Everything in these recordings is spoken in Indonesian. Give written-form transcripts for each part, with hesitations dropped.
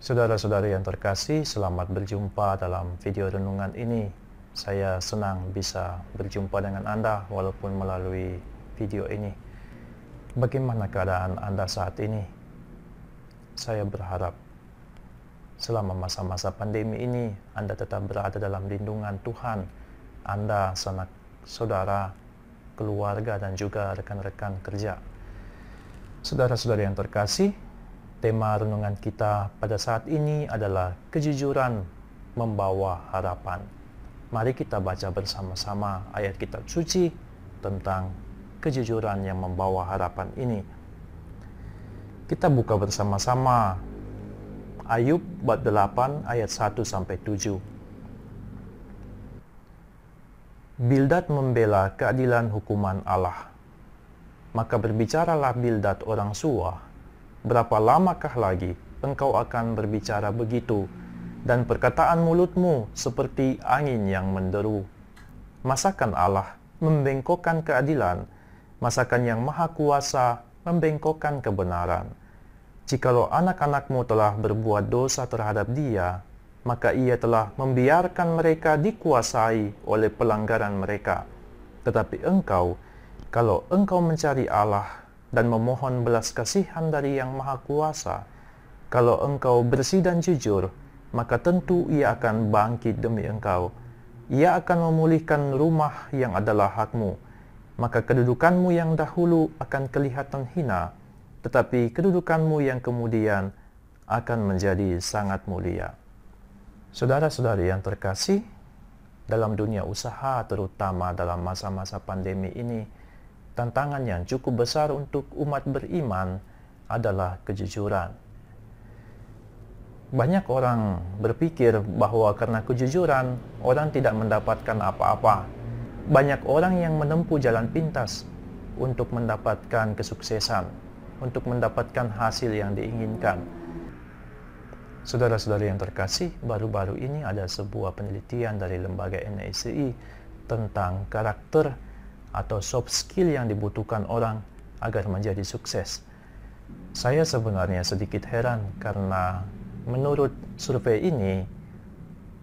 Saudara-saudari yang terkasih, selamat berjumpa dalam video renungan ini. Saya senang bisa berjumpa dengan Anda walaupun melalui video ini. Bagaimana keadaan Anda saat ini? Saya berharap selama masa-masa pandemi ini Anda tetap berada dalam lindungan Tuhan. Anda, sanak saudara, keluarga, dan juga rekan-rekan kerja. Saudara-saudari yang terkasih, tema renungan kita pada saat ini adalah kejujuran membawa harapan. Mari kita baca bersama-sama ayat kitab suci tentang kejujuran yang membawa harapan ini. Kita buka bersama-sama Ayub bab 8 ayat 1-7. Bildad membela keadilan hukuman Allah. Maka berbicaralah Bildad orang Suah, berapa lamakah lagi engkau akan berbicara begitu, dan perkataan mulutmu seperti angin yang menderu? Masakan Allah membengkokkan keadilan? Masakan yang maha kuasa membengkokkan kebenaran? Jikalau anak-anakmu telah berbuat dosa terhadap Dia, maka Ia telah membiarkan mereka dikuasai oleh pelanggaran mereka. Tetapi engkau, kalau engkau mencari Allah dan memohon belas kasihan dari Yang Maha Kuasa, kalau engkau bersih dan jujur, maka tentu Ia akan bangkit demi engkau. Ia akan memulihkan rumah yang adalah hakmu. Maka kedudukanmu yang dahulu akan kelihatan hina, tetapi kedudukanmu yang kemudian akan menjadi sangat mulia. Saudara-saudari yang terkasih, dalam dunia usaha, terutama dalam masa-masa pandemi ini, tantangan yang cukup besar untuk umat beriman adalah kejujuran. Banyak orang berpikir bahwa karena kejujuran, orang tidak mendapatkan apa-apa. Banyak orang yang menempuh jalan pintas untuk mendapatkan kesuksesan, untuk mendapatkan hasil yang diinginkan. Saudara-saudari yang terkasih, baru-baru ini ada sebuah penelitian dari lembaga NICI tentang karakter atau soft skill yang dibutuhkan orang agar menjadi sukses. Saya sebenarnya sedikit heran karena menurut survei ini,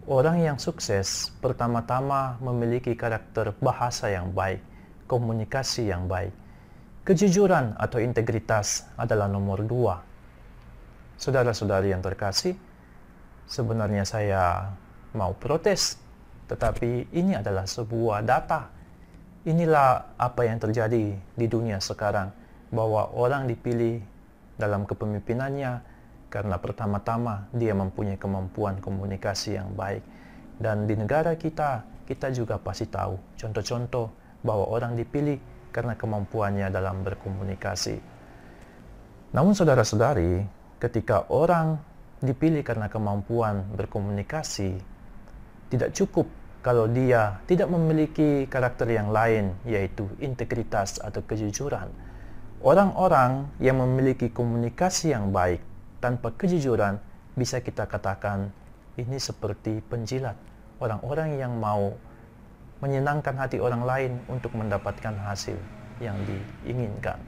orang yang sukses pertama-tama memiliki karakter bahasa yang baik, komunikasi yang baik. Kejujuran atau integritas adalah nomor 2. Saudara-saudari yang terkasih, sebenarnya saya mau protes, tetapi ini adalah sebuah data. Inilah apa yang terjadi di dunia sekarang, bahwa orang dipilih dalam kepemimpinannya karena pertama-tama dia mempunyai kemampuan komunikasi yang baik. Dan di negara kita juga pasti tahu contoh-contoh bahwa orang dipilih karena kemampuannya dalam berkomunikasi. Namun saudara-saudari, ketika orang dipilih karena kemampuan berkomunikasi, tidak cukup kalau dia tidak memiliki karakter yang lain, yaitu integritas atau kejujuran. Orang-orang yang memiliki komunikasi yang baik tanpa kejujuran bisa kita katakan ini seperti penjilat. Orang-orang yang mau menyenangkan hati orang lain untuk mendapatkan hasil yang diinginkan.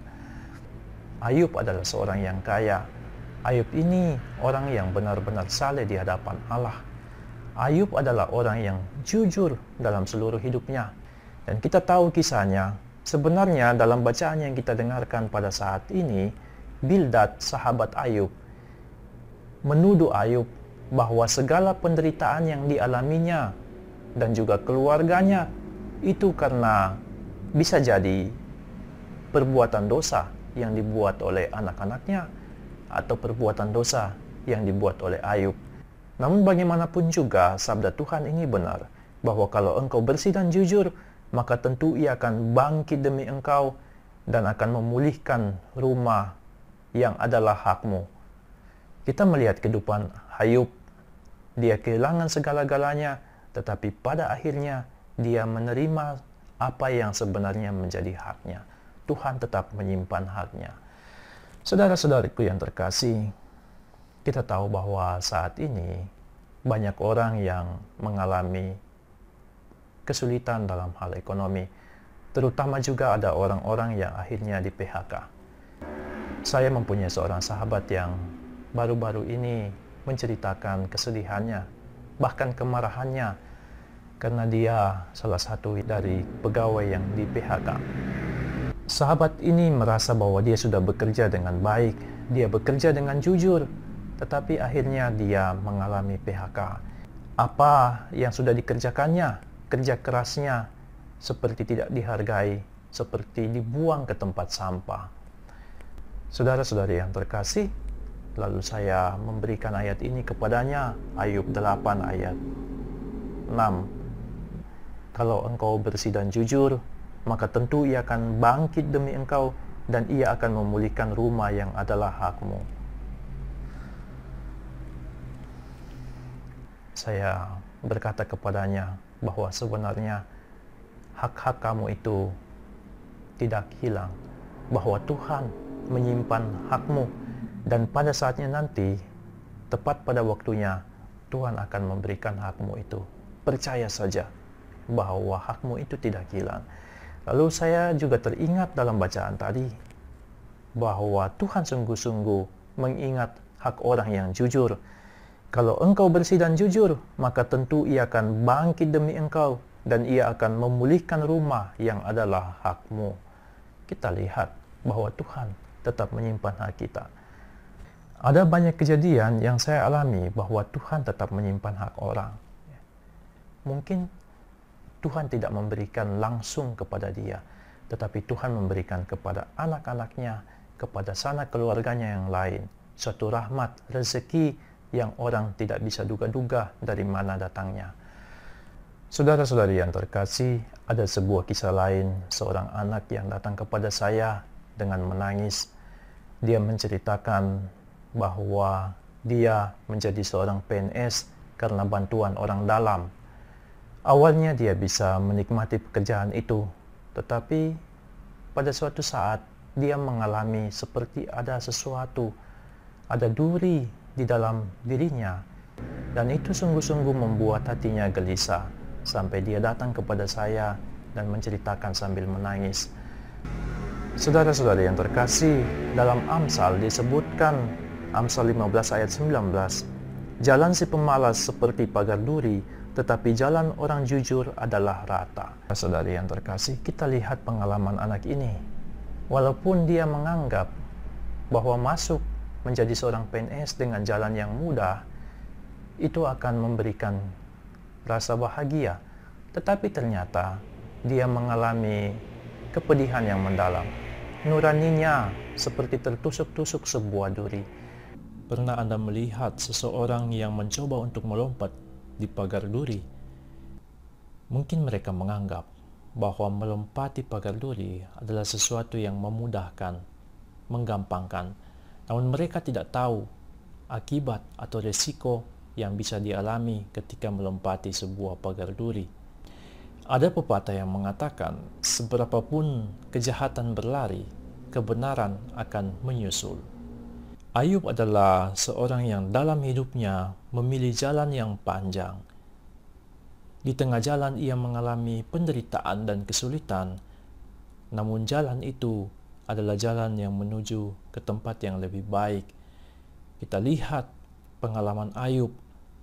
Ayub adalah seorang yang kaya. Ayub ini orang yang benar-benar saleh di hadapan Allah. Ayub adalah orang yang jujur dalam seluruh hidupnya. Dan kita tahu kisahnya. Sebenarnya dalam bacaan yang kita dengarkan pada saat ini, Bildad, sahabat Ayub, menuduh Ayub bahwa segala penderitaan yang dialaminya dan juga keluarganya itu karena bisa jadi perbuatan dosa yang dibuat oleh anak-anaknya atau perbuatan dosa yang dibuat oleh Ayub. Namun bagaimanapun juga sabda Tuhan ini benar, bahwa kalau engkau bersih dan jujur, maka tentu Ia akan bangkit demi engkau dan akan memulihkan rumah yang adalah hakmu. Kita melihat kehidupan Ayub. Dia kehilangan segala-galanya, tetapi pada akhirnya dia menerima apa yang sebenarnya menjadi haknya. Tuhan tetap menyimpan haknya. Saudara-saudariku yang terkasih, kita tahu bahwa saat ini banyak orang yang mengalami kesulitan dalam hal ekonomi. Terutama juga ada orang-orang yang akhirnya di PHK. Saya mempunyai seorang sahabat yang baru-baru ini menceritakan kesedihannya, bahkan kemarahannya, karena dia salah satu dari pegawai yang di PHK. Sahabat ini merasa bahwa dia sudah bekerja dengan baik, dia bekerja dengan jujur, tetapi akhirnya dia mengalami PHK. Apa yang sudah dikerjakannya, kerja kerasnya, seperti tidak dihargai, seperti dibuang ke tempat sampah. Saudara-saudari yang terkasih, lalu saya memberikan ayat ini kepadanya, Ayub 8 ayat 6. Kalau engkau bersih dan jujur, maka tentu ia akan bangkit demi engkau, dan ia akan memulihkan rumah yang adalah hakmu. Saya berkata kepadanya bahwa sebenarnya hak-hak kamu itu tidak hilang, bahwa Tuhan menyimpan hakmu, dan pada saatnya nanti, tepat pada waktunya, Tuhan akan memberikan hakmu itu. Percaya saja bahwa hakmu itu tidak hilang. Lalu saya juga teringat dalam bacaan tadi, bahwa Tuhan sungguh-sungguh mengingat hak orang yang jujur. Kalau engkau bersih dan jujur, maka tentu ia akan bangkit demi engkau, dan ia akan memulihkan rumah yang adalah hakmu. Kita lihat bahwa Tuhan tetap menyimpan hak kita. Ada banyak kejadian yang saya alami bahwa Tuhan tetap menyimpan hak orang. Mungkin Tuhan tidak memberikan langsung kepada dia, tetapi Tuhan memberikan kepada anak-anaknya, kepada sanak keluarganya yang lain, suatu rahmat, rezeki yang orang tidak bisa duga-duga dari mana datangnya. Saudara-saudari yang terkasih, ada sebuah kisah lain, seorang anak yang datang kepada saya dengan menangis. Dia menceritakan bahwa dia menjadi seorang PNS karena bantuan orang dalam. Awalnya dia bisa menikmati pekerjaan itu, tetapi pada suatu saat dia mengalami seperti ada sesuatu, ada duri di dalam dirinya, dan itu sungguh-sungguh membuat hatinya gelisah, sampai dia datang kepada saya dan menceritakan sambil menangis. Saudara-saudari yang terkasih, dalam Amsal disebutkan, Amsal 15 ayat 19, jalan si pemalas seperti pagar duri, tetapi jalan orang jujur adalah rata. Saudari yang terkasih, kita lihat pengalaman anak ini. Walaupun dia menganggap bahwa masuk menjadi seorang PNS dengan jalan yang mudah, itu akan memberikan rasa bahagia. Tetapi ternyata dia mengalami kepedihan yang mendalam. Nuraninya seperti tertusuk-tusuk sebuah duri. Pernah Anda melihat seseorang yang mencoba untuk melompat di pagar duri? Mungkin mereka menganggap bahwa melompati pagar duri adalah sesuatu yang memudahkan, menggampangkan. Namun mereka tidak tahu akibat atau resiko yang bisa dialami ketika melompati sebuah pagar duri. Ada pepatah yang mengatakan, seberapapun kejahatan berlari, kebenaran akan menyusul. Ayub adalah seorang yang dalam hidupnya memilih jalan yang panjang. Di tengah jalan ia mengalami penderitaan dan kesulitan, namun jalan itu adalah jalan yang menuju ke tempat yang lebih baik. Kita lihat pengalaman Ayub,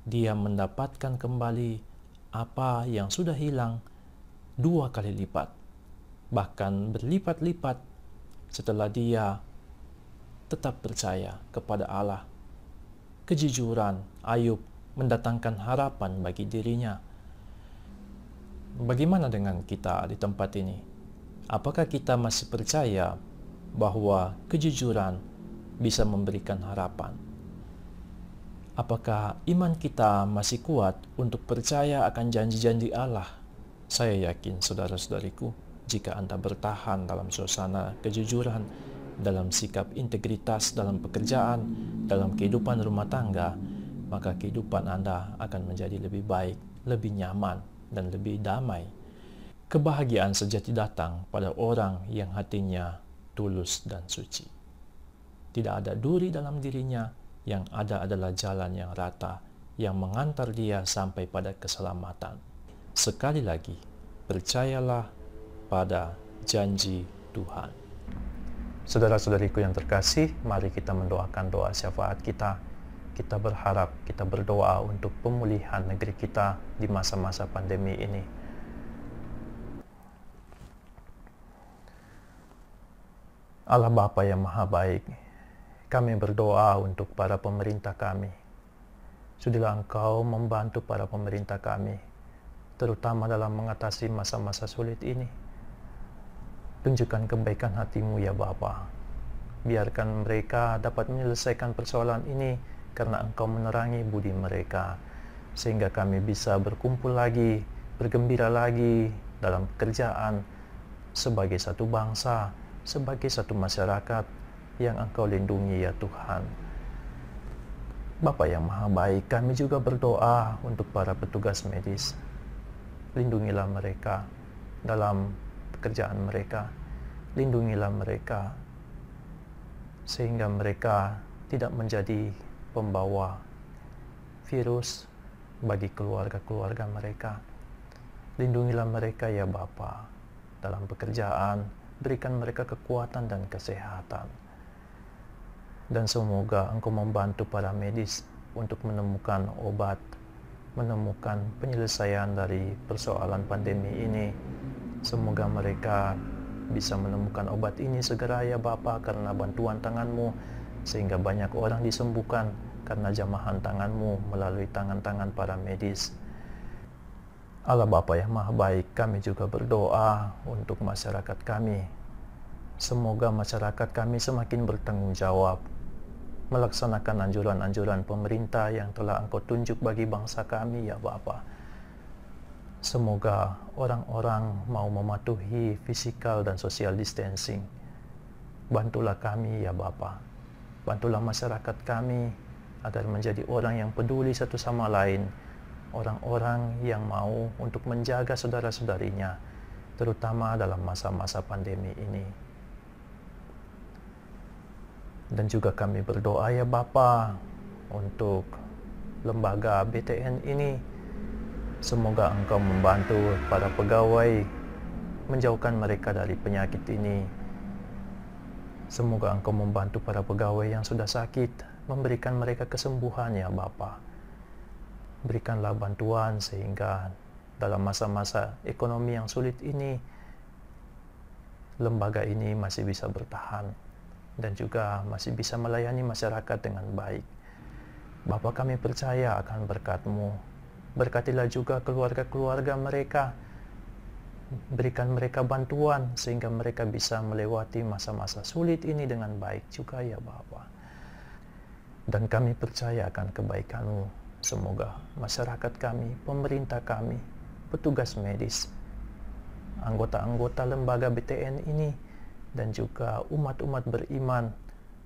dia mendapatkan kembali apa yang sudah hilang 2 kali lipat, bahkan berlipat-lipat setelah dia tetap percaya kepada Allah. Kejujuran Ayub mendatangkan harapan bagi dirinya. Bagaimana dengan kita di tempat ini? Apakah kita masih percaya bahwa kejujuran bisa memberikan harapan? Apakah iman kita masih kuat untuk percaya akan janji-janji Allah? Saya yakin, saudara-saudariku, jika Anda bertahan dalam suasana kejujuran, dalam sikap integritas dalam pekerjaan, dalam kehidupan rumah tangga, maka kehidupan Anda akan menjadi lebih baik, lebih nyaman, dan lebih damai. Kebahagiaan sejati datang pada orang yang hatinya tulus dan suci. Tidak ada duri dalam dirinya, yang ada adalah jalan yang rata, yang mengantar dia sampai pada keselamatan. Sekali lagi, percayalah pada janji Tuhan. Saudara-saudariku yang terkasih, mari kita mendoakan doa syafaat kita. kita berharap, kita berdoa untuk pemulihan negeri kita di masa-masa pandemi ini. Allah Bapa yang Maha Baik, kami berdoa untuk para pemerintah kami. Sudilah Engkau membantu para pemerintah kami, terutama dalam mengatasi masa-masa sulit ini. Tunjukkan kebaikan hati-Mu ya Bapa. Biarkan mereka dapat menyelesaikan persoalan ini karena Engkau menerangi budi mereka, sehingga kami bisa berkumpul lagi, bergembira lagi dalam pekerjaan sebagai satu bangsa, sebagai satu masyarakat yang Engkau lindungi ya Tuhan. Bapa yang Maha Baik, kami juga berdoa untuk para petugas medis. Lindungilah mereka dalam pekerjaan mereka, lindungilah mereka sehingga mereka tidak menjadi pembawa virus bagi keluarga-keluarga mereka. Lindungilah mereka ya Bapa dalam pekerjaan, berikan mereka kekuatan dan kesehatan. Dan semoga Engkau membantu para medis untuk menemukan obat, menemukan penyelesaian dari persoalan pandemi ini. Semoga mereka bisa menemukan obat ini segera ya Bapa karena bantuan tangan-Mu, sehingga banyak orang disembuhkan karena jamahan tangan-Mu melalui tangan-tangan para medis. Allah Bapa yang Maha Baik, kami juga berdoa untuk masyarakat kami. Semoga masyarakat kami semakin bertanggung jawab, melaksanakan anjuran-anjuran pemerintah yang telah Engkau tunjuk bagi bangsa kami ya Bapa. Semoga orang-orang mau mematuhi physical dan social distancing. Bantulah kami ya Bapa. Bantulah masyarakat kami agar menjadi orang yang peduli satu sama lain, orang-orang yang mau untuk menjaga saudara-saudarinya, terutama dalam masa-masa pandemi ini. Dan juga kami berdoa ya Bapa untuk lembaga BTN ini. Semoga Engkau membantu para pegawai menjauhkan mereka dari penyakit ini. Semoga Engkau membantu para pegawai yang sudah sakit, memberikan mereka kesembuhan ya Bapa. Berikanlah bantuan sehingga dalam masa-masa ekonomi yang sulit ini, lembaga ini masih bisa bertahan dan juga masih bisa melayani masyarakat dengan baik. Bapa, kami percaya akan berkat-Mu. Berkatilah juga keluarga-keluarga mereka. Berikan mereka bantuan sehingga mereka bisa melewati masa-masa sulit ini dengan baik juga ya Bapa. Dan kami percaya akan kebaikan-Mu. Semoga masyarakat kami, pemerintah kami, petugas medis, anggota-anggota lembaga BTN ini, dan juga umat-umat beriman,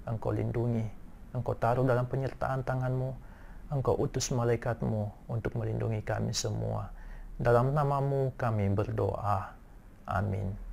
Engkau lindungi, Engkau taruh dalam penyertaan tangan-Mu, Engkau utus malaikat-Mu untuk melindungi kami semua. Dalam nama-Mu kami berdoa. Amin.